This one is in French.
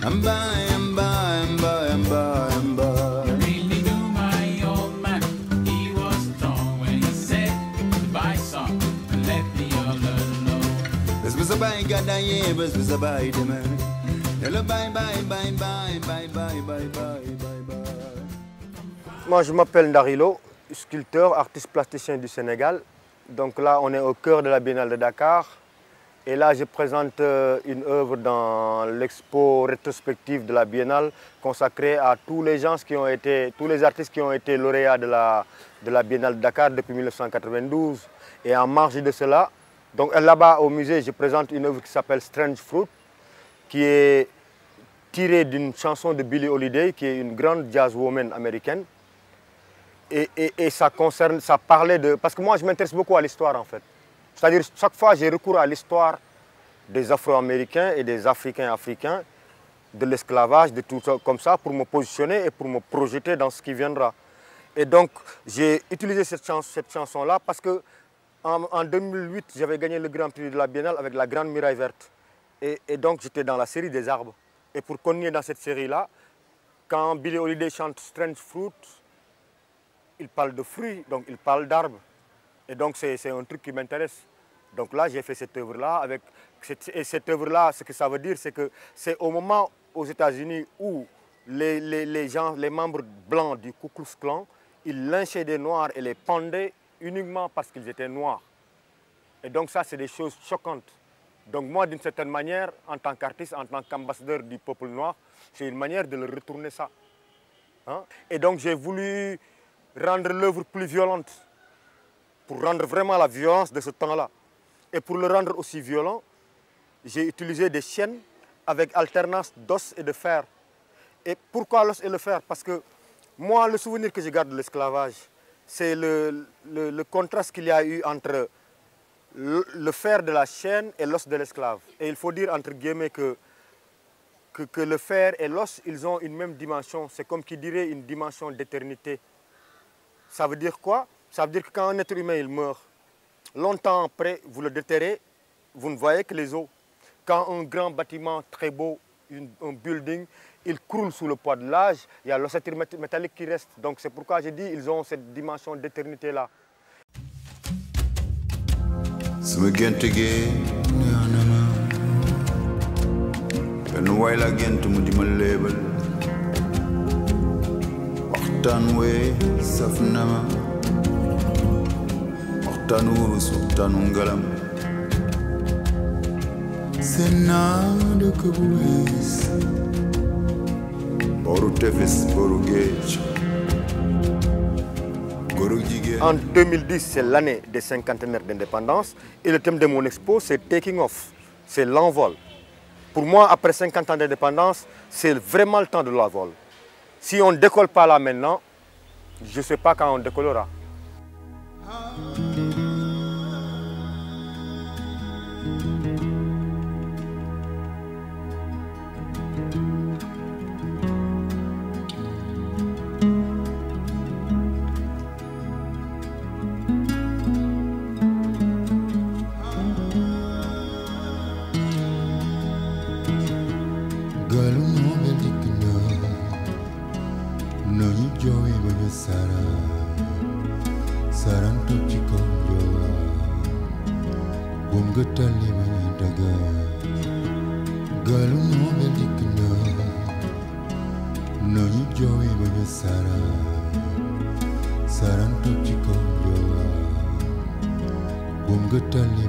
Really knew my old man. He was strong when he said goodbye song and let me all alone. Moi, je m'appelle Ndarilo, sculpteur, artiste plasticien du Sénégal. Donc là, on est au cœur de la Biennale de Dakar. Et là, je présente une œuvre dans l'expo rétrospective de la Biennale consacrée à tous les gens tous les artistes qui ont été lauréats de la Biennale de Dakar depuis 1992. Et en marge de cela, donc là-bas au musée, je présente une œuvre qui s'appelle Strange Fruit, qui est tirée d'une chanson de Billie Holiday, qui est une grande jazzwoman américaine. Et ça parlait de... Parce que moi, je m'intéresse beaucoup à l'histoire, en fait. C'est-à-dire, chaque fois, j'ai recours à l'histoire des Afro-Américains et des Africains, de l'esclavage, de tout ça, comme ça, pour me positionner et pour me projeter dans ce qui viendra. Et donc, j'ai utilisé cette chanson-là parce que en 2008, j'avais gagné le Grand Prix de la Biennale avec la Grande Muraille Verte. Et donc, j'étais dans la série des arbres. Et pour continuer dans cette série-là, quand Billie Holiday chante Strange Fruit, il parle de fruits, donc il parle d'arbres. Et donc c'est un truc qui m'intéresse. Donc là, j'ai fait cette œuvre-là. Et cette œuvre-là, ce que ça veut dire, c'est que c'est au moment aux États-Unis où les membres blancs du Ku Klux Klan, ils lynchaient des Noirs et les pendaient uniquement parce qu'ils étaient noirs. Et donc ça, c'est des choses choquantes. Donc moi, d'une certaine manière, en tant qu'artiste, en tant qu'ambassadeur du peuple noir, c'est une manière de leur retourner ça. Hein? Et donc j'ai voulu rendre l'œuvre plus violente, pour rendre vraiment la violence de ce temps-là. Et pour le rendre aussi violent, j'ai utilisé des chaînes avec alternance d'os et de fer. Et pourquoi l'os et le fer? Parce que moi, le souvenir que je garde de l'esclavage, c'est le contraste qu'il y a eu entre le fer de la chaîne et l'os de l'esclave. Et il faut dire, entre guillemets, que le fer et l'os, ils ont une même dimension. C'est comme qui dirait une dimension d'éternité. Ça veut dire quoi? Ça veut dire que quand un être humain il meurt, longtemps après, vous le déterrez, vous ne voyez que les os. Quand un grand bâtiment très beau, un building, il croule sous le poids de l'âge, il y a l'ossature métallique qui reste. Donc c'est pourquoi j'ai dit qu'ils ont cette dimension d'éternité-là. Tanuru subtanungalam senado kabuis boru tefes boru gej. En 2010, c'est l'année des cinquantenaires d'indépendance et le thème de mon expo, c'est Taking Off, c'est l'envol. Pour moi, après 50 ans d'indépendance, c'est vraiment le temps de l'envol. Si on ne décolle pas là maintenant, je ne sais pas quand on décollera. Saranto chiko yoa, bunga tali